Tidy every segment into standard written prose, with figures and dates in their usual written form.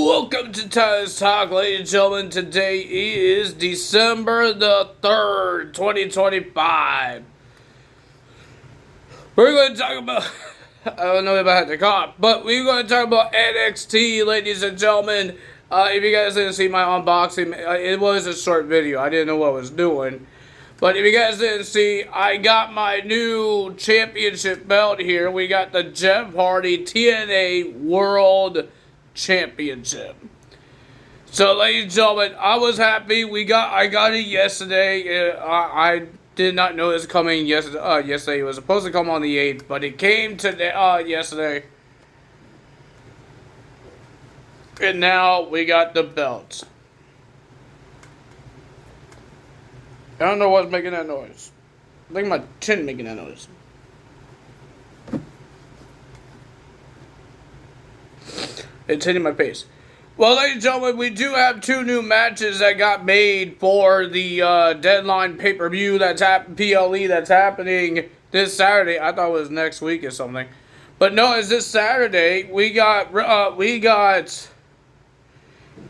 Welcome to Tyler's Talk, ladies and gentlemen. Today is December the 3rd, 2025. We're going to talk about, I don't know if I had to cough, but we're going to talk about NXT, ladies and gentlemen. If you guys didn't see my unboxing, it was a short video. I didn't know what I was doing. But if you guys didn't see, I got my new championship belt here. We got the Jeff Hardy TNA World Championship. So, ladies and gentlemen, I was happy. I got it yesterday. I did not know it was coming yesterday. It was supposed to come on the 8th, but it came today, yesterday. And now we got the belt. I don't know what's making that noise. I think my chin making that noise. It's hitting my face. Well, ladies and gentlemen, we do have two new matches that got made for the Deadline pay-per-view that's PLE that's happening this Saturday. I thought it was next week or something, but no, it's this Saturday. We got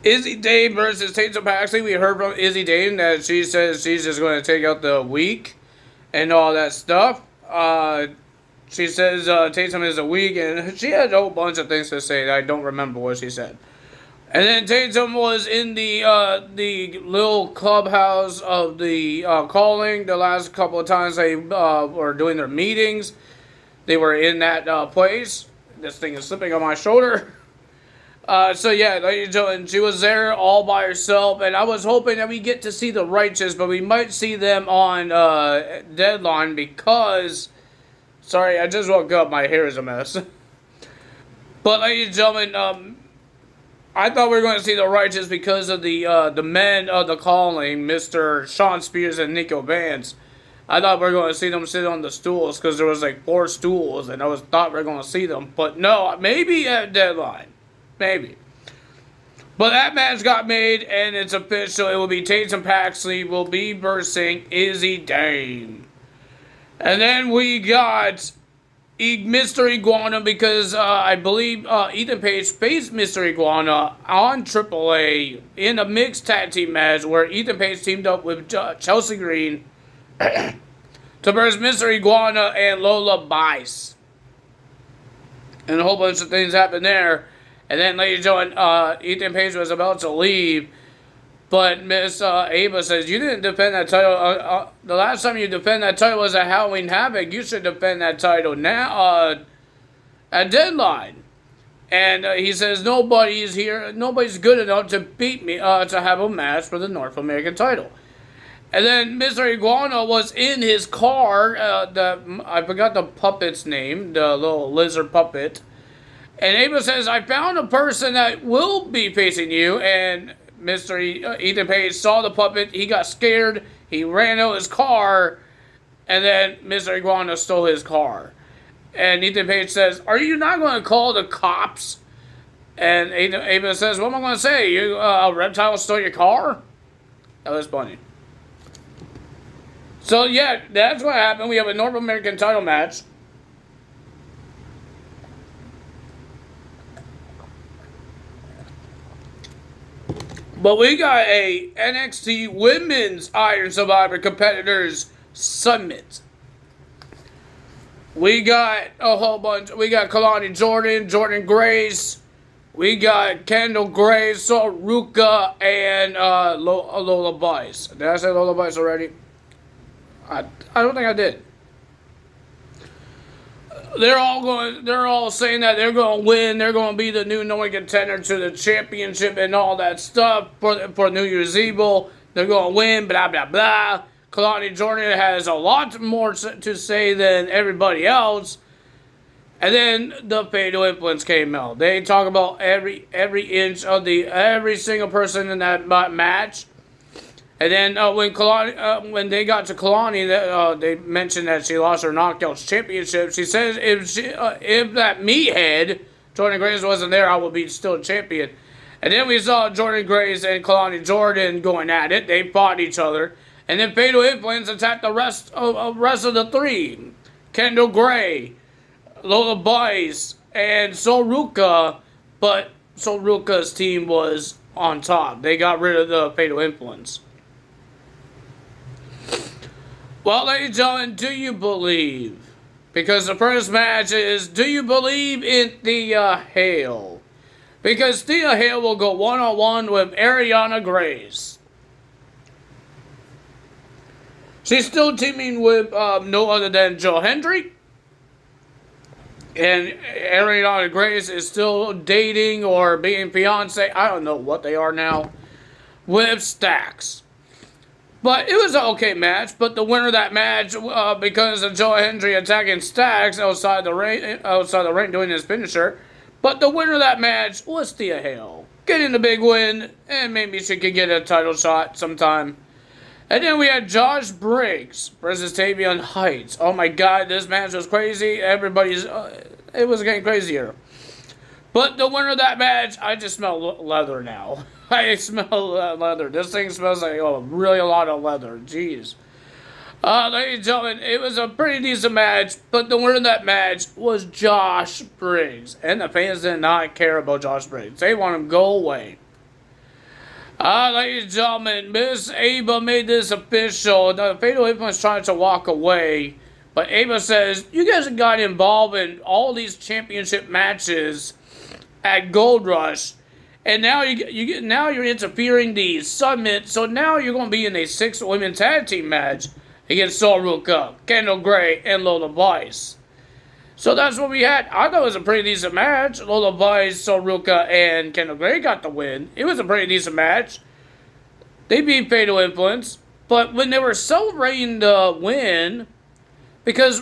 Izzy Dane versus Tatum Paxley. We heard from Izzy Dane that she says she's just going to take out the week and all that stuff. She says Tatum is a week, and she had a whole bunch of things to say that I don't remember what she said. And then Tatum was in the little clubhouse of the calling the last couple of times they were doing their meetings. They were in that place. This thing is slipping on my shoulder. So yeah, ladies and gentlemen, she was there all by herself, and I was hoping that we get to see the Righteous, but we might see them on Deadline because, sorry, I just woke up, my hair is a mess. But ladies and gentlemen, I thought we were going to see the Righteous because of the men of the calling, Mr. Sean Spears and Nico Vance. I thought we were going to see them sit on the stools because there was like 4 stools, and thought we were going to see them, but no, maybe at Deadline. Maybe. But that match got made, and it's official. It will be Tatum Paxley will be versing Izzy Dane. And then we got Mr. Iguana because I believe Ethan Page faced Mr. Iguana on AAA in a mixed tag team match where Ethan Page teamed up with Chelsea Green to verse Mr. Iguana and Lola Bice. And a whole bunch of things happened there. And then, ladies and gentlemen, Ethan Page was about to leave, but Miss Ava says, you didn't defend that title. The last time you defended that title was at Halloween Havoc. You should defend that title now at Deadline. And he says, nobody's here. Nobody's good enough to beat me, to have a match for the North American title. And then Mr. Iguana was in his car. I forgot the puppet's name, the little lizard puppet. And Ava says, I found a person that will be facing you. And Mr. Ethan Page saw the puppet. He got scared. He ran out his car. And then Mr. Iguana stole his car. And Ethan Page says, are you not going to call the cops? And Ava says, what am I going to say? A reptile stole your car? That was funny. So, yeah, that's what happened. We have a North American title match. But we got a NXT Women's Iron Survivor Competitors Summit. We got a whole bunch. We got Kalani Jordan, Jordan Grace. We got Kendall Grace, Ruka, and Lola Bice. Did I say Lola Bice already? I don't think I did. They're all saying that they're going to win. They're going to be the new number contender to the championship and all that stuff for New Year's Evil. They're going to win, blah, blah, blah. Kalani Jordan has a lot more to say than everybody else. And then the Fatal Influence came out. They talk about every inch of every single person in that match. And then when they got to Kalani, they mentioned that she lost her Knockouts Championship. She says if that meathead, Jordan Grace, wasn't there, I would be still champion. And then we saw Jordan Grace and Kalani Jordan going at it. They fought each other. And then Fatal Influence attacked the rest of the 3. Kendall Gray, Lola Bice, and Soruka. But Sol Ruka's team was on top. They got rid of the fatal influence. Well, ladies and gentlemen, do you believe? Because the first match is, do you believe in Thea Hale? Because Thea Hale will go one-on-one with Ariana Grace. She's still teaming with no other than Joe Hendry. And Ariana Grace is still dating or being fiancé. I don't know what they are now. With Stax. But it was an okay match. But the winner of that match, because of Joe Hendry attacking Stax outside the ring doing his finisher. But the winner of that match was Thea Hale. Getting the big win. And maybe she could get a title shot sometime. And then we had Josh Briggs versus Tavion Heights. Oh my god, this match was crazy. Everybody's... it was getting crazier. But the winner of that match, I just smell leather now. I smell leather. This thing smells like really a lot of leather. Jeez. Ladies and gentlemen, it was a pretty decent match. But the winner of that match was Josh Briggs. And the fans did not care about Josh Briggs. They want him to go away. Ladies and gentlemen, Miss Ava made this official. The Fatal Influence trying to walk away, but Ava says, you guys got involved in all these championship matches at Gold Rush, and now you're interfering the Summit, so now you're going to be in a 6-women tag team match against Sol Ruka, Kendall Gray, and Lola Vice. So that's what we had. I thought it was a pretty decent match. Lola Vice, Sol Ruka, and Kendall Gray got the win. It was a pretty decent match. They beat Fatal Influence. But when they were celebrating the win, because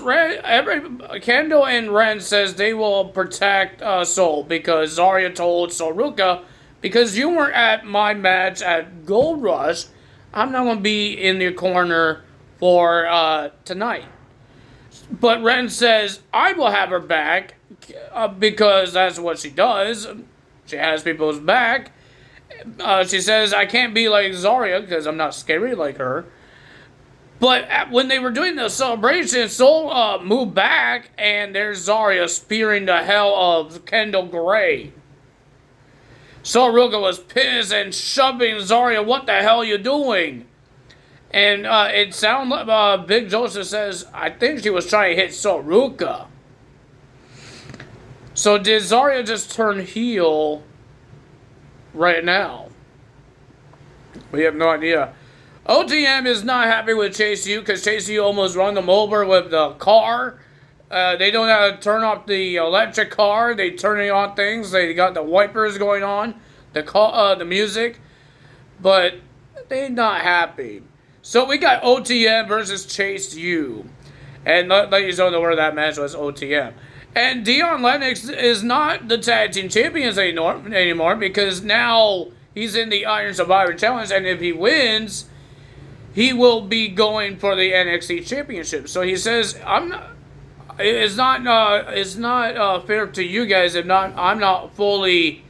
Kendall and Ren says they will protect Sol, because Zarya told Sol Ruka, because you weren't at my match at Gold Rush, I'm not going to be in your corner for tonight. But Ren says, I will have her back, because that's what she does. She has people's back. She says, I can't be like Zarya, because I'm not scary like her. But when they were doing the celebration, Sol moved back, and there's Zarya spearing the hell of Kendall Gray. Sol Ruka was pissed and shoving Zarya, what the hell are you doing? And it sounded like Big Joseph says, I think she was trying to hit Sol Ruka. So did Zarya just turn heel right now? We have no idea. OTM is not happy with Chase U because Chase U almost run them over with the car. They don't know how to turn off the electric car. They turning on things. They got the wipers going on, the music, but they're not happy. So we got OTM versus Chase U. And ladies don't know where that match was, OTM. And Dion Lennox is not the tag team champions anymore because now he's in the Iron Survivor Challenge. And if he wins, he will be going for the NXT Championship. So he says, it's not fair to you guys if I'm not fully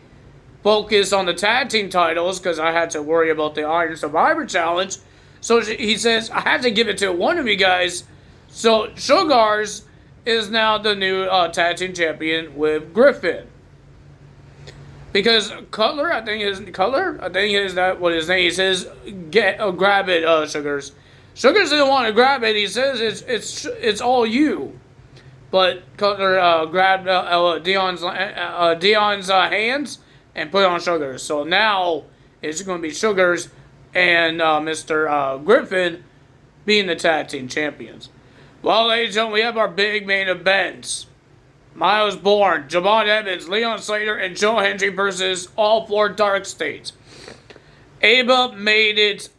focused on the tag team titles because I had to worry about the Iron Survivor Challenge. So he says, I had to give it to one of you guys. So Sugars is now the new tag team champion with Griffin. Because Cutler, I think is that what his name. He says, grab it, Sugars. Sugars didn't want to grab it. He says it's all you. But Cutler grabbed Dion's hands and put it on Sugars. So now it's going to be Sugars and Mr. Griffin being the tag team champions. Well, ladies and gentlemen, we have our big main events. Miles Bourne, Javon Evans, Leon Slater, and Joe Hendry versus all 4 Dark States. Ava made it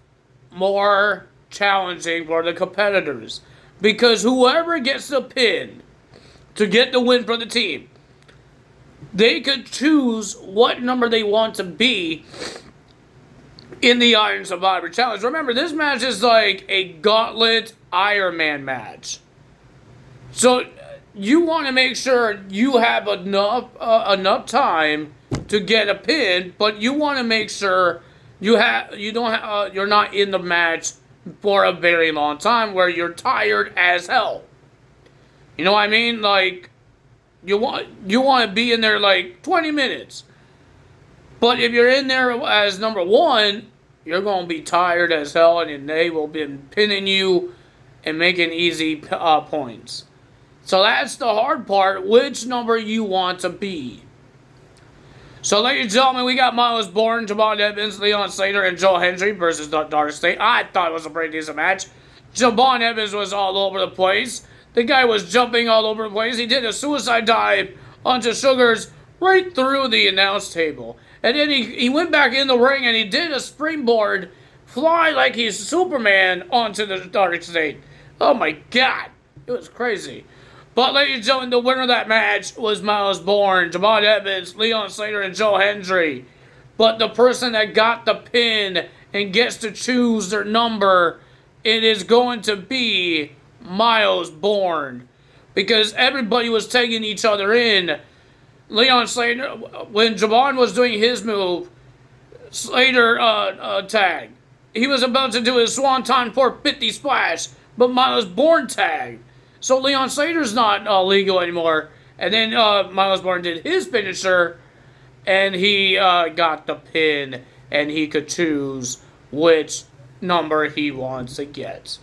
more challenging for the competitors because whoever gets the pin to get the win for the team, they could choose what number they want to be in the Iron Survivor Challenge. Remember, this match is like a gauntlet Iron Man match. So you want to make sure you have enough time to get a pin, but you want to make sure you're not in the match for a very long time where you're tired as hell. You know what I mean? Like you want to be in there like 20 minutes. But if you're in there as number one, you're going to be tired as hell, and they will be pinning you and making easy points. So that's the hard part, which number you want to be. So, ladies and gentlemen, we got Miles Bourne, Javon Evans, Leon Slater, and Joe Hendry versus the Dark State. I thought it was a pretty decent match. Javon Evans was all over the place. The guy was jumping all over the place. He did a suicide dive onto Sugars right through the announce table. And then he went back in the ring and he did a springboard, fly like he's Superman onto the Dark State. Oh my God. It was crazy. But, ladies and gentlemen, the winner of that match was Miles Bourne, Javon Evans, Leon Slater, and Joe Hendry. But the person that got the pin and gets to choose their number, it is going to be Miles Bourne. Because everybody was taking each other in. Leon Slater, when Javon was doing his move, Slater tagged. He was about to do his Swanton 450 splash, but Miles Bourne tagged. So Leon Slater's not legal anymore. And then Miles Bourne did his finisher, and he got the pin, and he could choose which number he wants to get.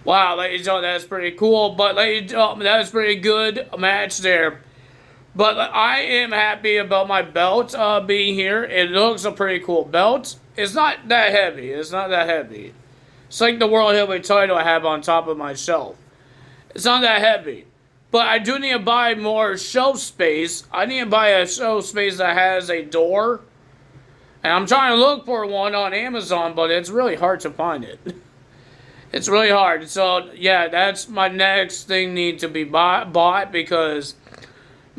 Wow, ladies and gentlemen, that's pretty cool. But ladies and gentlemen, that was pretty good match there. But I am happy about my belt being here. It looks a pretty cool belt. It's not that heavy. It's not that heavy. It's like the World Heavyweight title I have on top of my shelf. It's not that heavy. But I do need to buy more shelf space. I need to buy a shelf space that has a door. And I'm trying to look for one on Amazon, but it's really hard to find it. It's really hard. So, yeah, that's my next thing need to be bought because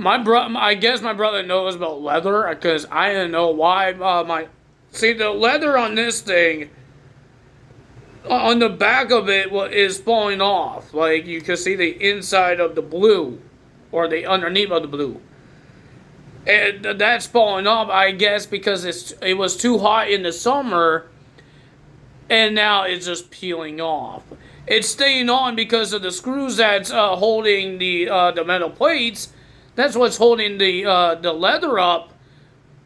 I guess my brother knows about leather because I didn't know why See, the leather on this thing, on the back of it is falling off. Like, you can see the inside of the blue, or the underneath of the blue. And that's falling off, I guess, because it was too hot in the summer, and now it's just peeling off. It's staying on because of the screws that's holding the metal plates. That's what's holding the leather up,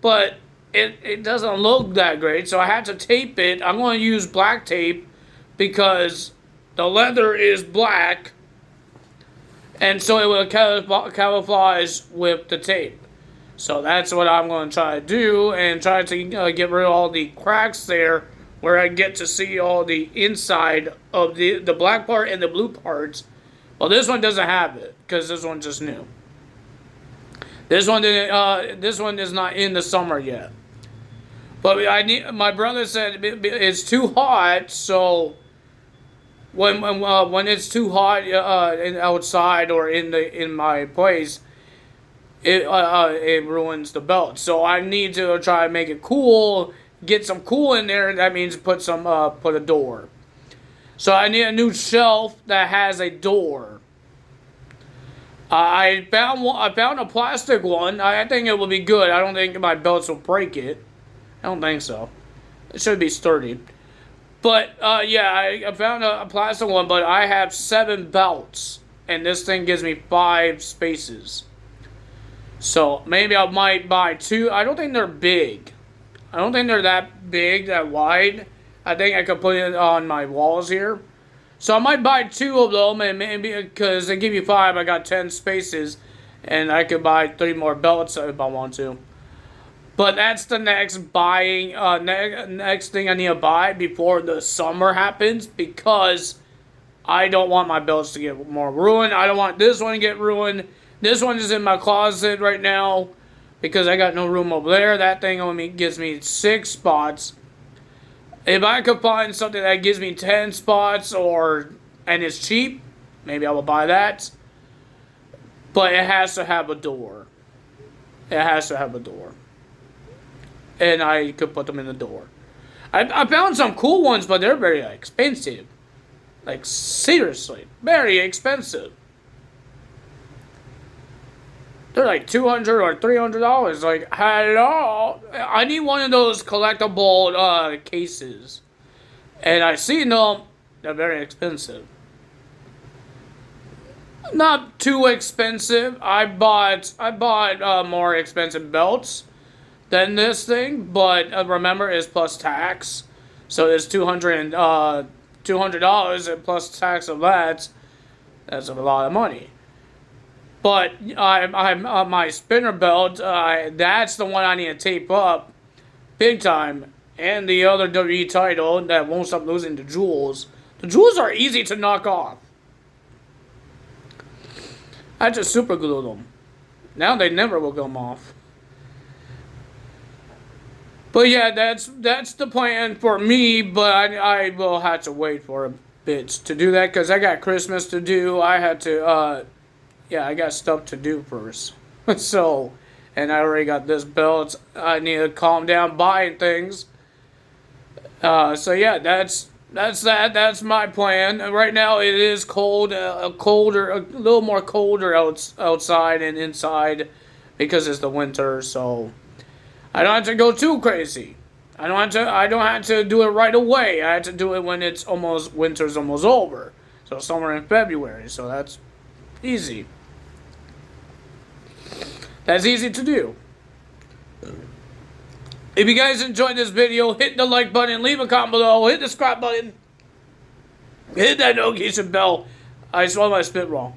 but it doesn't look that great, so I had to tape it. I'm going to use black tape because the leather is black, and so it will camouflage with the tape. So that's what I'm going to try to do, and try to get rid of all the cracks there, where I get to see all the inside of the black part and the blue parts. Well, this one doesn't have it, because this one's just new. This one didn't. This one is not in the summer yet. But my brother said it's too hot, so when it's too hot outside or in my place, it ruins the belt. So I need to try to make it cool, get some cool in there. That means put a door. So I need a new shelf that has a door. I found a plastic one. I think it will be good. I don't think my belts will break it. I don't think so. It should be sturdy. But, yeah, I found a plastic one, but I have 7 belts. And this thing gives me 5 spaces. So, maybe I might buy 2. I don't think they're big. I don't think they're that big, that wide. I think I could put it on my walls here. So, I might buy 2 of them, and maybe, because they give you 5, I got 10 spaces. And I could buy 3 more belts if I want to. But that's the next next thing I need to buy before the summer happens, because I don't want my belts to get more ruined. I don't want this one to get ruined. This one is in my closet right now because I got no room over there. That thing only gives me 6 spots. If I could find something that gives me 10 spots and it's cheap, maybe I will buy that. But it has to have a door. It has to have a door. And I could put them in the door. I found some cool ones, but they're very expensive. Like, seriously, very expensive. They're like $200 or $300. Like, hello? I need one of those collectible cases. And I seen them. They're very expensive. Not too expensive. I bought more expensive belts than this thing, but remember, it's plus tax. So it's $200 and plus tax of that. That's a lot of money. But I'm my spinner belt. That's the one I need to tape up, big time. And the other WWE title that won't stop losing the jewels. The jewels are easy to knock off. I just super glue them. Now they never will come off. But yeah, that's the plan for me. But I will have to wait for a bit to do that because I got Christmas to do. I had to I got stuff to do first. So, and I already got this belt. I need to calm down buying things. So yeah, that's that. That's my plan. Right now it is cold, a little more colder outside and inside because it's the winter. So I don't have to go too crazy. I don't have to do it right away. I have to do it when winter's almost over. So somewhere in February. So that's easy. That's easy to do. If you guys enjoyed this video, hit the like button, leave a comment below, hit the subscribe button, hit that notification bell. I swallowed my spit wrong.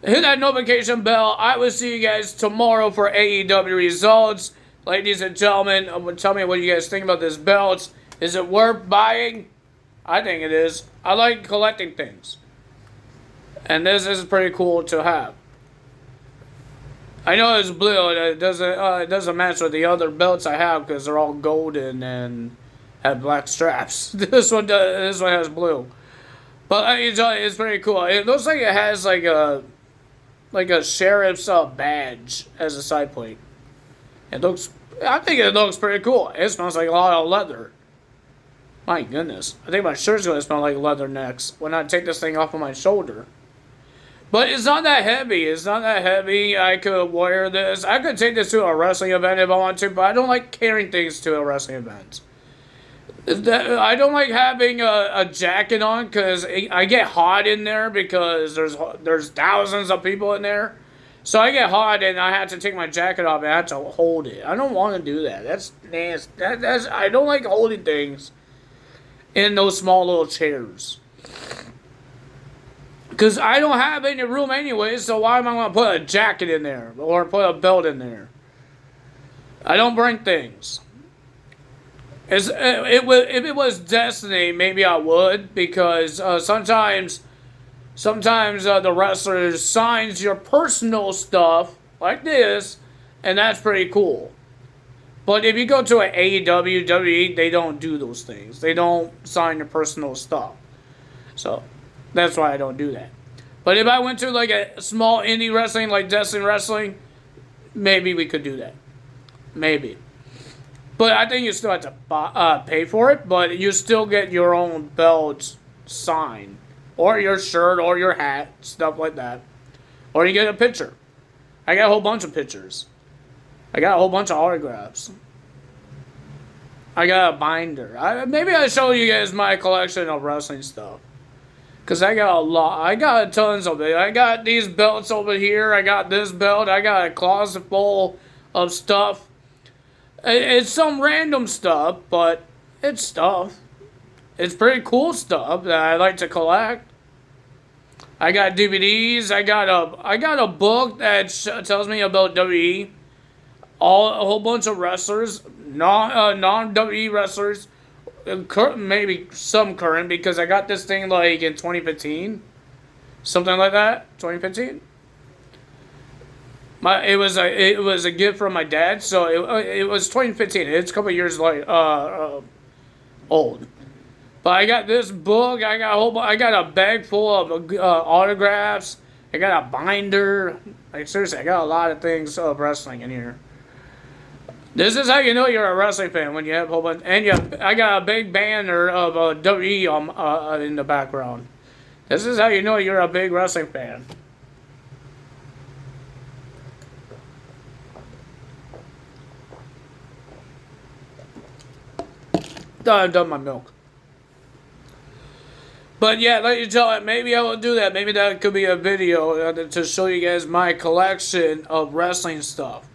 Hit that notification bell. I will see you guys tomorrow for AEW results. Ladies and gentlemen, tell me what you guys think about this belt. Is it worth buying? I think it is. I like collecting things. And this is pretty cool to have. I know it's blue. It doesn't match with the other belts I have because they're all golden and have black straps. This one has blue, but it's pretty cool. It looks like it has like a sheriff's badge as a side plate. I think it looks pretty cool. It smells like a lot of leather. My goodness, I think my shirt's gonna smell like leather next when I take this thing off of my shoulder. But it's not that heavy. It's not that heavy. I could wear this. I could take this to a wrestling event if I want to, but I don't like carrying things to a wrestling event. I don't like having a jacket on because I get hot in there because there's thousands of people in there. So I get hot and I have to take my jacket off and I have to hold it. I don't want to do that. That's nasty. I don't like holding things in those small little chairs. Because I don't have any room anyway, so why am I going to put a jacket in there? Or put a belt in there? I don't bring things. If it was Destiny, maybe I would. Because sometimes the wrestler signs your personal stuff, like this, and that's pretty cool. But if you go to an AEW, WWE, they don't do those things. They don't sign your personal stuff. So that's why I don't do that. But if I went to like a small indie wrestling like Destiny Wrestling, maybe we could do that. Maybe. But I think you still have to pay for it, but you still get your own belt signed. Or your shirt, or your hat, stuff like that. Or you get a picture. I got a whole bunch of pictures. I got a whole bunch of autographs. I got a binder. Maybe I'll show you guys my collection of wrestling stuff. Because I got a lot. I got tons of it. I got these belts over here. I got this belt. I got a closet full of stuff. It's some random stuff, but it's stuff. It's pretty cool stuff that I like to collect. I got DVDs. I got a book that tells me about WWE. A whole bunch of wrestlers, non-WWE wrestlers. Maybe some current because I got this thing like in 2015, something like that. 2015. It was a gift from my dad, so it was 2015. It's a couple years old. But I got this book. I got a bag full of autographs. I got a binder. Like seriously, I got a lot of things of wrestling in here. This is how you know you're a wrestling fan when you have a whole bunch. And I got a big banner of WWE in the background. This is how you know you're a big wrestling fan. I've done my milk. But yeah, ladies and gentlemen, maybe I will do that. Maybe that could be a video to show you guys my collection of wrestling stuff.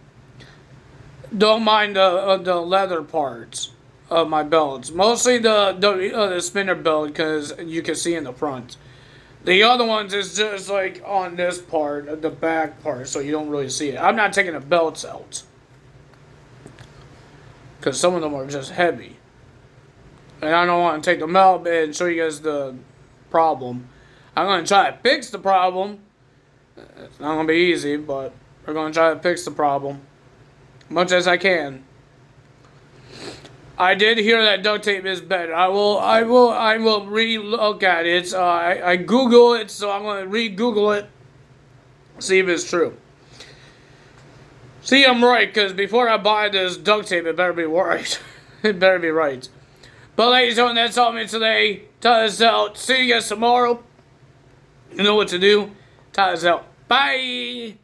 don't mind the leather parts of my belts. Mostly the spinner belt because you can see in the front. The other ones is just like on this part, the back part, so you don't really see it. I'm not taking the belts out because some of them are just heavy, and I don't want to take them out and show you guys the problem. I'm gonna try to fix the problem. It's not gonna be easy, but we're gonna try to fix the problem much as I can. I did hear that duct tape is better. I will re-look at it. I Google it, so I'm gonna re-Google it, see if it's true. See, I'm right, because before I buy this duct tape, it better be right. It better be right. But ladies and gentlemen, that's all for me today. Tell us out. See you guys tomorrow. You know what to do. Tell us out. Bye.